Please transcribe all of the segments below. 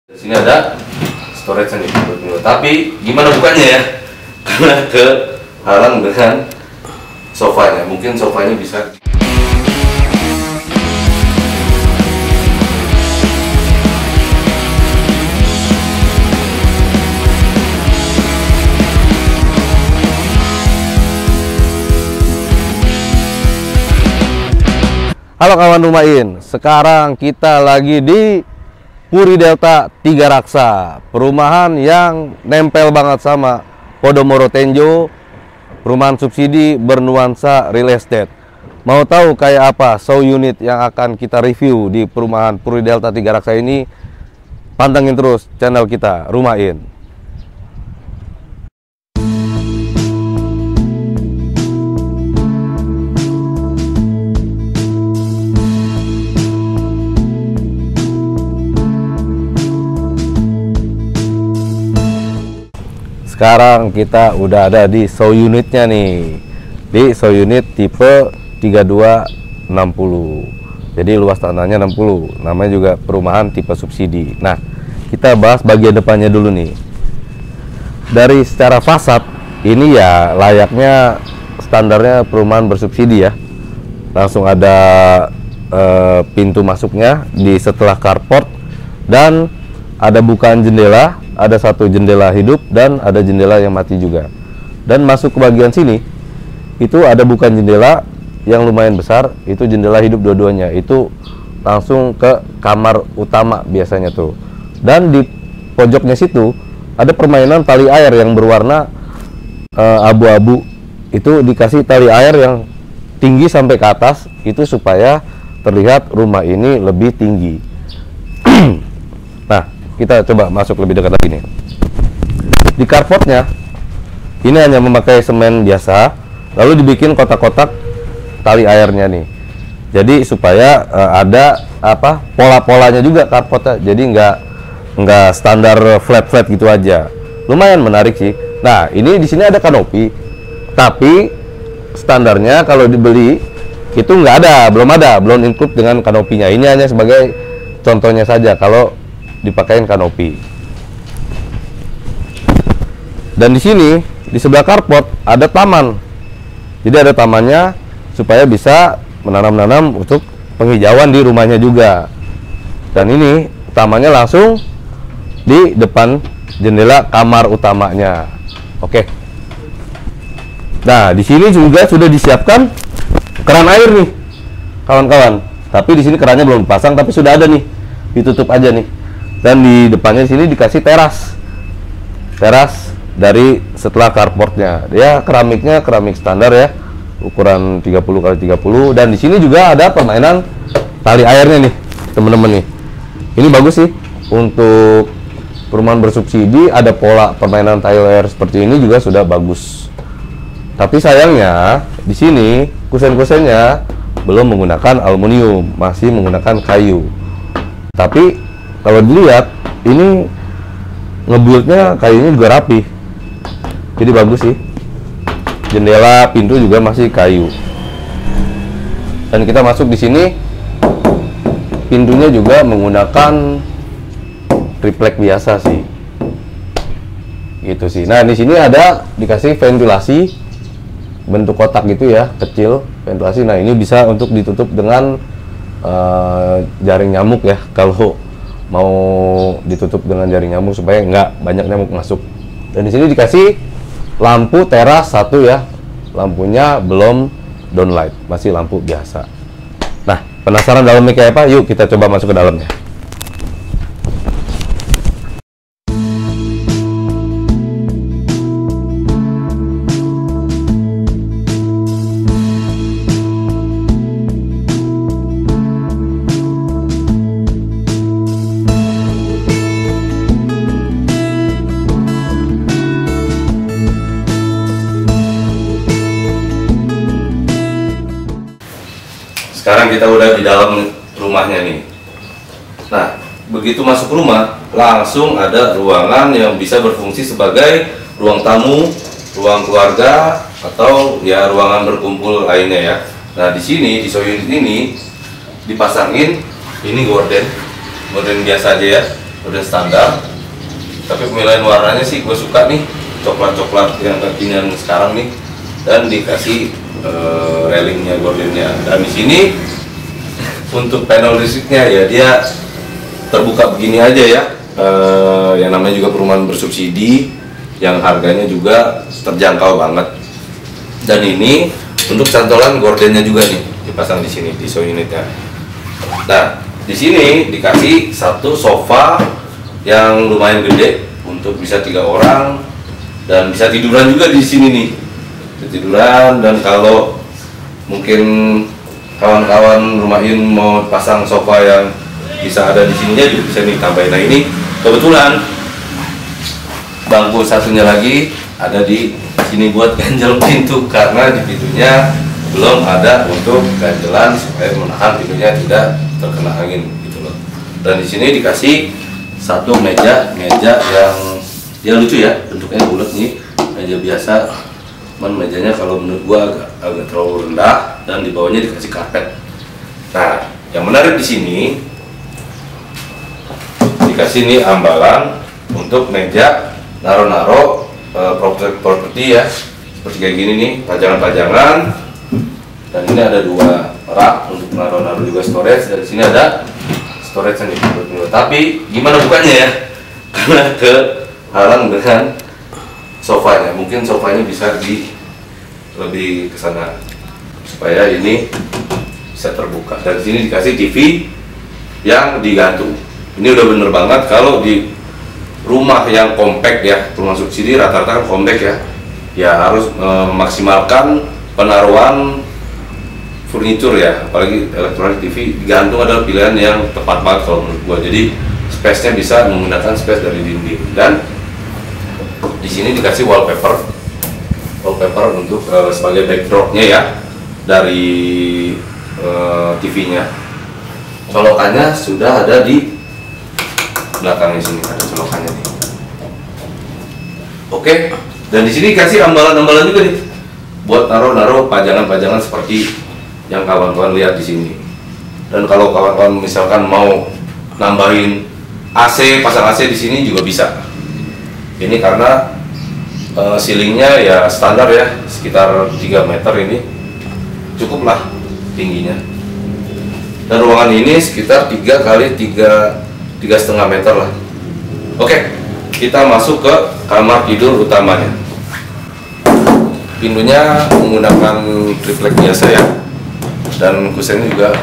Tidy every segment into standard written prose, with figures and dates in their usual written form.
Di sini ada storage nih, tapi gimana bukanya ya? Karena kehalang dengan sofanya. Mungkin sofanya bisa. Halo kawan Rumahin, sekarang kita lagi di Puri Delta Tiga Raksa, perumahan yang nempel banget sama Podomoro Tenjo, perumahan subsidi bernuansa real estate. Mau tahu kayak apa show unit yang akan kita review di perumahan Puri Delta Tiga Raksa ini? Pantengin terus channel kita Rumahin. Sekarang kita udah ada di show unitnya nih, di show unit tipe 3260. Jadi luas tanahnya 60, namanya juga perumahan tipe subsidi. Nah, kita bahas bagian depannya dulu nih. Dari secara fasad, ini ya layaknya standarnya perumahan bersubsidi ya. Langsung ada pintu masuknya di setelah carport, dan ada bukaan jendela. Ada satu jendela hidup dan ada jendela yang mati juga. Dan masuk ke bagian sini, itu ada bukan jendela yang lumayan besar, itu jendela hidup dua-duanya. Itu langsung ke kamar utama biasanya tuh. Dan di pojoknya situ ada permainan tali air yang berwarna abu-abu. Itu dikasih tali air yang tinggi sampai ke atas, itu supaya terlihat rumah ini lebih tinggi. Nah, kita coba masuk lebih dekat lagi nih. Di carportnya ini hanya memakai semen biasa, lalu dibikin kotak-kotak tali airnya nih. Jadi supaya ada apa pola-polanya juga carportnya. Jadi nggak standar flat gitu aja. Lumayan menarik sih. Nah, ini di sini ada kanopi, tapi standarnya kalau dibeli itu nggak ada, belum include dengan kanopinya. Ini hanya sebagai contohnya saja kalau dipakein kanopi. Dan di sini di sebelah carport ada taman. Jadi ada tamannya supaya bisa menanam-nanam untuk penghijauan di rumahnya juga. Dan ini tamannya langsung di depan jendela kamar utamanya. Oke. Nah, di sini juga sudah disiapkan keran air nih, kawan-kawan. Tapi di sini kerannya belum dipasang, tapi sudah ada nih. Ditutup aja nih. Dan di depannya sini dikasih teras dari setelah carportnya. Dia keramiknya keramik standar ya, ukuran 30x30. Dan di sini juga ada permainan tali airnya nih, teman-teman nih. Ini bagus sih untuk perumahan bersubsidi, ada pola permainan tali air seperti ini juga sudah bagus. Tapi sayangnya di sini kusen-kusennya belum menggunakan aluminium, masih menggunakan kayu. Tapi kalau dilihat ini ngebuildnya kayunya juga rapi, jadi bagus sih. Jendela, pintu juga masih kayu. Dan kita masuk di sini, pintunya juga menggunakan triplek biasa sih. Gitu sih. Nah, di sini ada dikasih ventilasi bentuk kotak gitu ya, kecil ventilasi. Nah, ini bisa untuk ditutup dengan jaring nyamuk ya, kalau mau ditutup dengan jaring nyamuk supaya nggak banyak nyamuk masuk. Dan di sini dikasih lampu teras satu ya, lampunya belum downlight, masih lampu biasa. Nah, penasaran dalamnya kayak apa? Yuk kita coba masuk ke dalamnya. Sekarang kita udah di dalam rumahnya nih. Nah, begitu masuk rumah, langsung ada ruangan yang bisa berfungsi sebagai ruang tamu, ruang keluarga, atau ya ruangan berkumpul lainnya ya. Nah, di sini di show unit ini dipasangin ini gorden biasa aja ya, udah standar. Tapi pemilihan warnanya sih gue suka nih, coklat-coklat yang kekinian sekarang nih, dan dikasih railingnya, gordennya. Dan di sini untuk panel listriknya ya dia terbuka begini aja ya. Yang namanya juga perumahan bersubsidi, yang harganya juga terjangkau banget. Dan ini untuk cantolan gordennya juga nih dipasang di sini di show unitnya. Nah, di sini dikasih satu sofa yang lumayan gede untuk bisa 3 orang dan bisa tiduran juga di sini nih. Bisa tiduran, dan kalau mungkin kawan-kawan rumahin mau pasang sofa yang bisa ada di sininya juga bisa nih tambahin. Nah, ini kebetulan bangku satunya lagi ada di sini buat ganjel pintu, karena di pintunya belum ada untuk ganjelan supaya menahan pintunya tidak terkena angin gitu loh. Dan di sini dikasih satu meja yang dia lucu ya, bentuknya bulat nih, meja biasa. Cuman mejanya kalau menurut gua agak terlalu rendah, dan di bawahnya dikasih karpet. Nah, yang menarik di sini dikasih nih ambalan untuk meja naro-naro properti ya, seperti kayak gini nih, pajangan-pajangan. Dan ini ada 2 rak untuk naro-naro juga storage. Dari sini ada storage nih. Tapi gimana bukanya ya? Karena kehalang dengan sofanya. Mungkin sofanya bisa lebih ke sana supaya ini bisa terbuka. Dan sini dikasih TV yang digantung. Ini udah bener banget kalau di rumah yang compact ya, rumah subsidi rata-rata kan compact ya. Ya harus memaksimalkan penaruhan furniture ya, apalagi elektronik. TV digantung adalah pilihan yang tepat banget kalau menurut gua. Jadi space-nya bisa menggunakan space dari dinding. Dan di sini dikasih wallpaper untuk sebagai backdropnya ya dari TV-nya. Colokannya sudah ada di belakangnya, sini ada colokannya nih. Oke, dan di sini dikasih ambalan-ambalan juga nih buat naruh pajangan-pajangan seperti yang kawan-kawan lihat di sini. Dan kalau kawan-kawan misalkan mau nambahin AC, pasang AC di sini juga bisa. Ini karena ceilingnya ya standar ya, sekitar 3 meter, ini cukup lah tingginya. Dan ruangan ini sekitar 3 kali 3,5 meter lah. Oke, kita masuk ke kamar tidur utamanya. Pintunya menggunakan triplek biasa ya, dan kusennya juga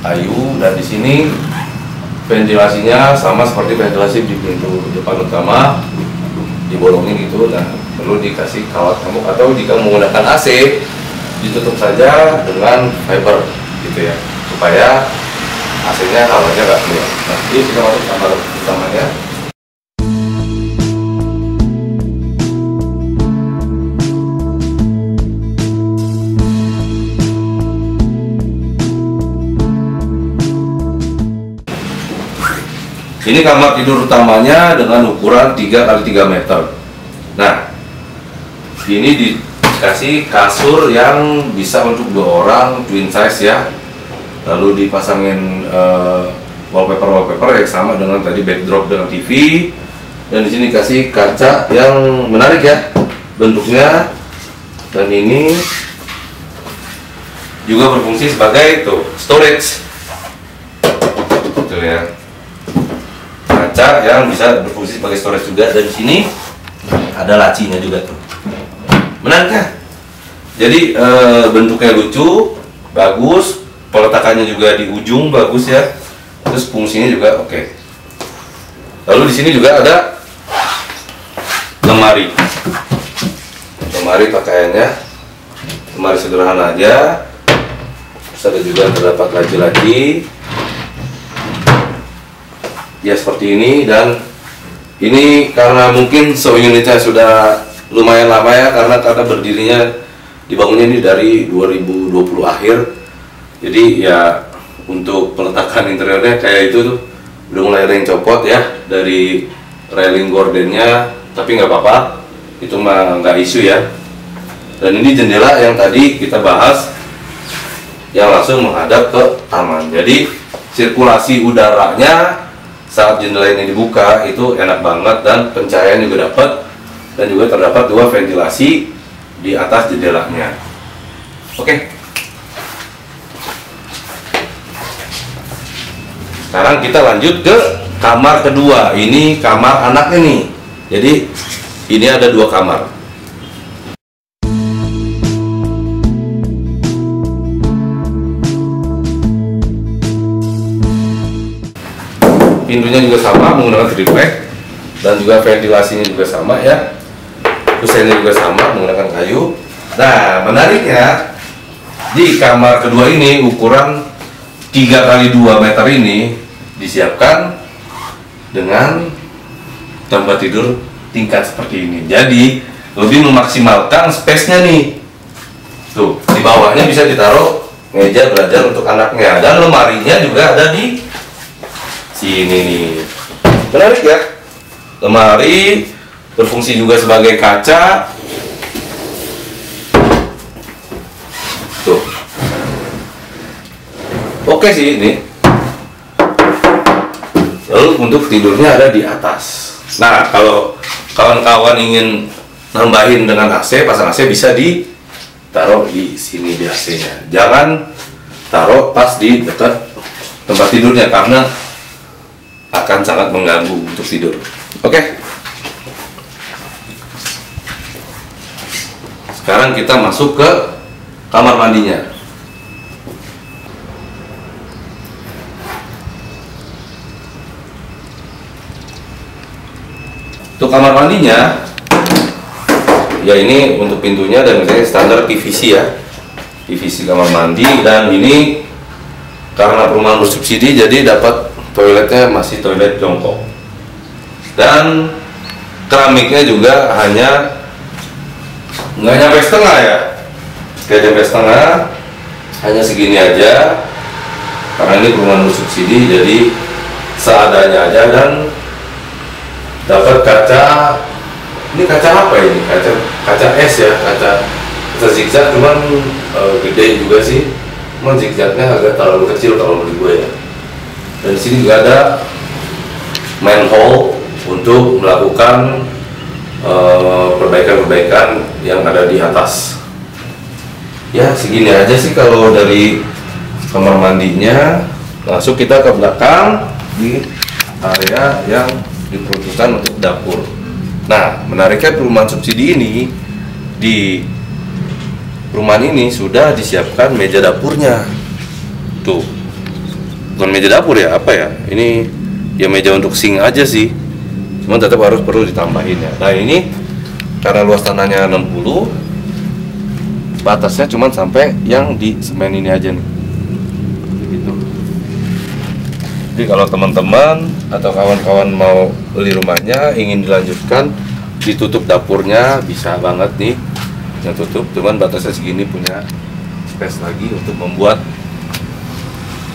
kayu. Dan di sini ventilasinya sama seperti ventilasi di pintu depan utama, dibolongin gitu. Nah, perlu dikasih kawat nyamuk, atau jika menggunakan AC ditutup saja dengan fiber gitu ya, supaya AC-nya hawanya nggak keluar. Nah, jadi kita masuk kamar utamanya. Ini kamar tidur utamanya dengan ukuran 3 kali 3 meter. Nah, ini dikasih kasur yang bisa untuk 2 orang, twin size ya. Lalu dipasangin wallpaper yang sama dengan tadi, backdrop dengan TV. Dan di sini kasih kaca yang menarik ya bentuknya. Dan ini juga berfungsi sebagai storage. Gitu ya. Kaca yang bisa berfungsi sebagai storage juga. Dan di sini ada lacinya juga tuh. Menarik ya? Jadi bentuknya lucu, bagus. Peletakannya juga di ujung bagus ya. Terus fungsinya juga oke. Lalu di sini juga ada lemari. Lemari pakaiannya, lemari sederhana aja. Terus ada juga terdapat laci-laci. Ya seperti ini. Dan ini karena mungkin show unitnya sudah lumayan lama ya, karena berdirinya, dibangunnya ini dari 2020 akhir. Jadi ya untuk peletakan interiornya kayak itu tuh udah mulai ada yang copot ya dari railing gordennya, tapi nggak apa-apa, itu mah nggak isu ya. Dan ini jendela yang tadi kita bahas yang langsung menghadap ke taman. Jadi sirkulasi udaranya saat jendela ini dibuka itu enak banget dan pencahayaan juga dapat, dan juga terdapat 2 ventilasi di atas jendelanya. Oke. Sekarang kita lanjut ke kamar kedua. Ini kamar anaknya nih. Jadi ini ada 2 kamar. Pintunya juga sama menggunakan triplek, dan juga ventilasinya juga sama ya. Kusennya juga sama menggunakan kayu. Nah, menariknya di kamar kedua ini ukuran 3x2 meter ini disiapkan dengan tempat tidur tingkat seperti ini. Jadi lebih memaksimalkan space-nya nih. Tuh, di bawahnya bisa ditaruh meja belajar untuk anaknya, dan lemarinya juga ada di sini nih. Menarik ya. Lemari berfungsi juga sebagai kaca. Tuh. Oke sih ini. Lalu untuk tidurnya ada di atas. Nah, kalau kawan-kawan ingin nambahin dengan AC, pasang AC bisa ditaruh di sini di AC-nya. Jangan taruh pas di dekat tempat tidurnya karena akan sangat mengganggu untuk tidur. Oke. Sekarang kita masuk ke kamar mandinya. Untuk kamar mandinya, ya ini untuk pintunya dan misalnya standar PVC ya, PVC kamar mandi, dan ini karena perumahan bersubsidi jadi dapat toiletnya masih toilet jongkok, dan keramiknya juga hanya nggak nyampe setengah ya, kayak nyampe setengah, hanya segini aja karena ini perumahan bersubsidi jadi seadanya aja, dan dapat kaca. Ini kaca apa ini? Kaca es ya, kaca zigzag, cuman gede juga sih, cuman zigzagnya agak terlalu kecil kalau menurut gue ya. Dan di sini juga ada manhole untuk melakukan perbaikan-perbaikan yang ada di atas. Ya segini aja sih kalau dari kamar mandinya. Langsung kita ke belakang di area yang diperuntukkan untuk dapur. Nah, menariknya perumahan subsidi ini, di perumahan ini sudah disiapkan meja dapurnya. Tuh, bukan meja dapur ya, apa ya? Ini ya meja untuk sink aja sih. Cuman tetap harus perlu ditambahin ya. Nah, ini karena luas tanahnya 60, batasnya cuman sampai yang di semen ini aja nih. Gitu. Jadi kalau teman-teman atau kawan-kawan mau beli rumahnya ingin dilanjutkan, ditutup dapurnya bisa banget nih, yang tutup. Cuman batasnya segini, punya space lagi untuk membuat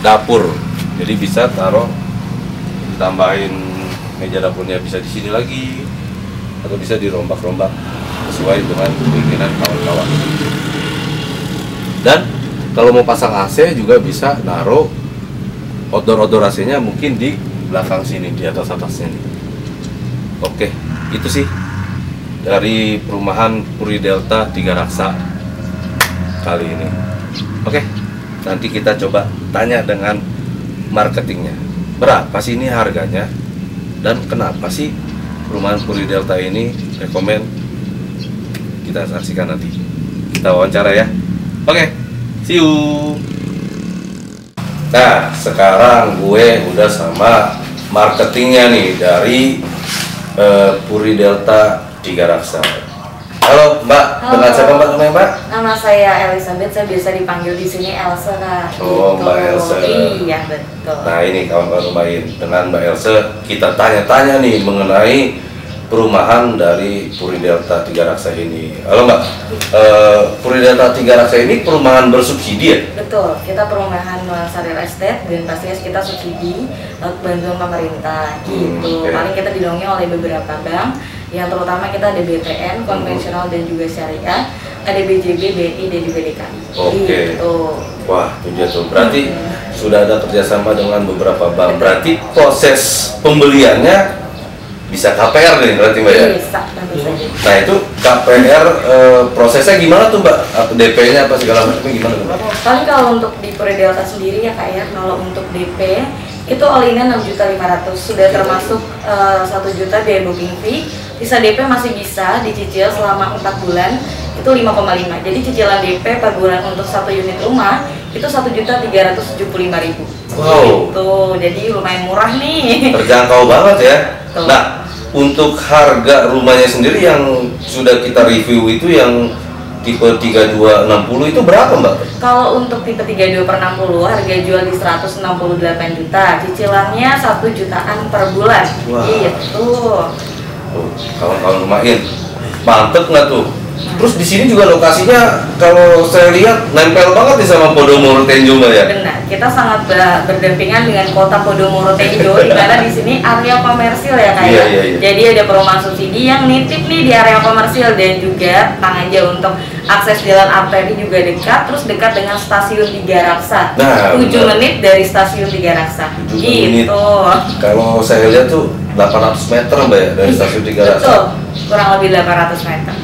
dapur. Jadi bisa taruh, ditambahin meja dapurnya bisa di sini lagi, atau bisa dirombak-rombak sesuai dengan keinginan kawan-kawan. Dan kalau mau pasang AC juga bisa naruh outdoor AC-nya mungkin di belakang sini, di atasnya nih. Oke, itu sih dari perumahan Puri Delta Tiga Raksa kali ini. Oke, nanti kita coba tanya dengan marketingnya. Berapa sih ini harganya? Dan kenapa sih perumahan Puri Delta ini rekomen? Kita saksikan nanti. Kita wawancara ya. Oke, see you. Nah, sekarang gue udah sama marketingnya nih dari Puri Delta Tiga Raksa. Halo Mbak, dengan siapa Mbak namanya Mbak? Nama saya Elizabeth, saya biasa dipanggil di sini Elsa Kak. Oh, gitu. Mbak Elsa. Iya betul. Nah ini kawan-kawan lumayan, dengan Mbak Elsa kita tanya-tanya nih mengenai perumahan dari Puri Delta Tiga Raksa ini. Halo Mbak, Puri Delta Tiga Raksa ini perumahan bersubsidi ya? Betul, kita perumahan nuansa real estate dan pastinya kita subsidi bantuan pemerintah gitu. Okay. Paling kita didongeng oleh beberapa bank, yang terutama kita ada BTN, konvensional dan juga syariah, ada BJB, BI dan juga DKI. Oke. Gitu. Wah, itu dia tuh. Berarti sudah ada kerjasama dengan beberapa bank. Berarti proses pembeliannya bisa KPR nih berarti Mbak ya? Bisa, tentu saja. Nah itu KPR prosesnya gimana tuh Mbak? DP-nya apa segala macamnya gimana tuh Mbak? Paling kalau untuk di Puri Delta sendiri ya Kak ya, kalau untuk DP itu all-in-nya 6.500.000, sudah termasuk 1 juta biaya booking fee. Sisa DP masih bisa dicicil selama 4 bulan, itu 5,5. Jadi cicilan DP per bulan untuk 1 unit rumah itu 1.375.000. Wow. Gitu, jadi lumayan murah nih. Terjangkau banget ya. Betul. Nah untuk harga rumahnya sendiri yang sudah kita review itu yang tipe 3260 itu berapa Mbak? Kalau untuk tipe 32/60 harga jual di 168 juta, cicilannya 1 jutaan per bulan. Wah. Gitu. Tuh, kawan-kawan lumayan mantep nggak tuh? Terus di sini juga lokasinya kalau saya lihat nempel banget nih sama Podomoro Tenjo Mbak ya? Benar, kita sangat berdampingan dengan kota Podomoro Tenjo, di mana di sini area komersil ya Kak ya. Iya. Jadi ada perumahan subsidi yang nitip nih di area komersil, dan juga tenang aja untuk akses jalan arteri juga dekat, terus dekat dengan stasiun Tiga Raksa. Nah, 7 benar. menit dari stasiun Tiga Raksa. 7 menit. Gitu. Kalau saya lihat tuh 800 meter Mbak ya dari stasiun Tiga Betul, Raksa. kurang lebih 800 meter.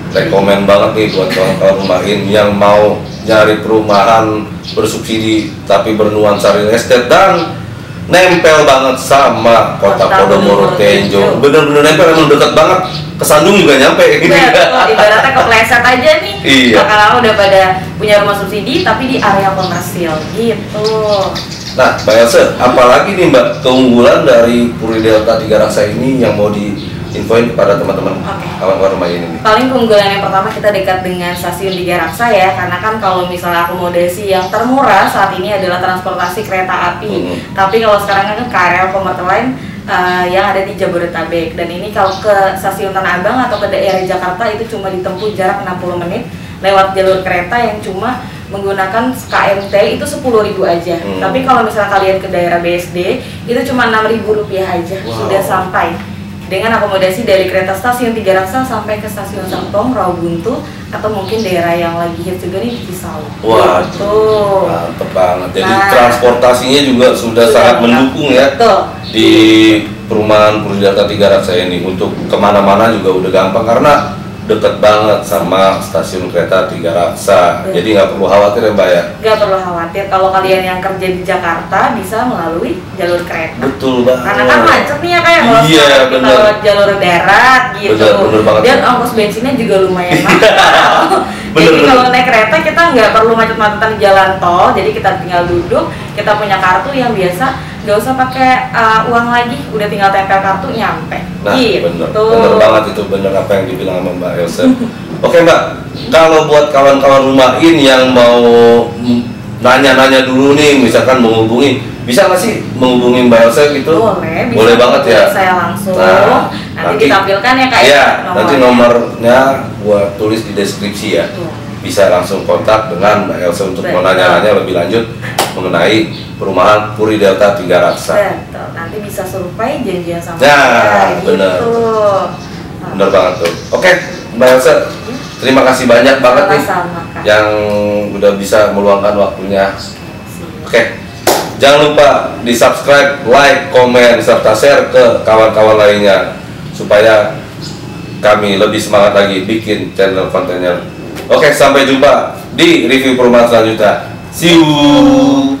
Rekomen banget nih buat kawan-kawan rumahin yang mau nyari perumahan bersubsidi tapi bernuansa real estate dan nempel banget sama kota Podomoro Tenjo. Bener-bener nempel, emang deket banget. Ke Sandung juga nyampe. Betul, ibaratnya kepleset aja nih. Iya. Kakak udah pada punya rumah subsidi tapi di area komersil gitu. Nah, Mbak Elsa, apalagi nih Mbak keunggulan dari Puri Delta Tiga Raksa ini yang mau diinfoin kepada teman-teman Oke. kawan-kawan rumah ini? Paling keunggulan yang pertama kita dekat dengan stasiun Tiga Raksa ya, karena kan kalau misalnya akomodasi yang termurah saat ini adalah transportasi kereta api. Tapi kalau sekarang kan KRL komuter lain yang ada di Jabodetabek, dan ini kalau ke stasiun Tanah Abang atau ke daerah Jakarta itu cuma ditempuh jarak 60 menit lewat jalur kereta yang cuma menggunakan KMT itu 10.000 aja. Tapi kalau misalnya kalian ke daerah BSD itu cuma 6.000 rupiah aja. Wow. Sudah sampai dengan akomodasi dari kereta stasiun Tiga Raksa sampai ke stasiun Serpong, Rawabuntu, atau mungkin daerah yang lagi hits juga nih di Pisau. Wah, Gitu. mantep banget. Jadi Nah, transportasinya juga sudah sangat lengkap. mendukung ya Betul. di perumahan Puri Delta Tiga Raksa ini. Untuk kemana-mana juga udah gampang karena deket banget sama stasiun kereta Tiga Raksa. Jadi nggak perlu khawatir ya Mbak ya. Gak perlu khawatir kalau kalian yang kerja di Jakarta bisa melalui jalur kereta. Betul banget. Karena kan macet nih ya kayak kalau Iya, sekarang kita bener. lewat jalur darat gitu. Bener banget. Dan ongkos bensinnya juga lumayan mahal. Bener, Jadi bener. kalau naik kereta kita nggak perlu macet-macetan di jalan tol. Jadi kita tinggal duduk, kita punya kartu yang biasa, nggak usah pakai uang lagi, udah tinggal tempel kartu nyampe. Nah, Gitu. bener banget itu, bener apa yang dibilang sama Mbak Elsa. Oke Mbak, kalau buat kawan-kawan rumahin yang mau nanya-nanya dulu nih, misalkan menghubungi, bisa nggak sih menghubungi Mbak Elsa gitu? Boleh, bisa Boleh banget ya. saya langsung. Nah, nanti ditampilkan ya Kak Iya, ya, nanti nomornya gua tulis di deskripsi ya. Iya. Bisa langsung kontak dengan Mbak Elsa untuk mau Betul. nanya-nanya lebih lanjut mengenai perumahan Puri Delta Tiga Raksa. Betul, nanti bisa survei janjian sama Nah, saya, bener. gitu. Nah, Bener banget tuh. Oke, Mbak Elsa, terima kasih banyak banget nih sama-sama, Kak. yang udah bisa meluangkan waktunya. Oke, jangan lupa di subscribe, like, komen, serta share ke kawan-kawan lainnya supaya kami lebih semangat lagi bikin channel kontennya. Oke, sampai jumpa di review perumahan selanjutnya. See you.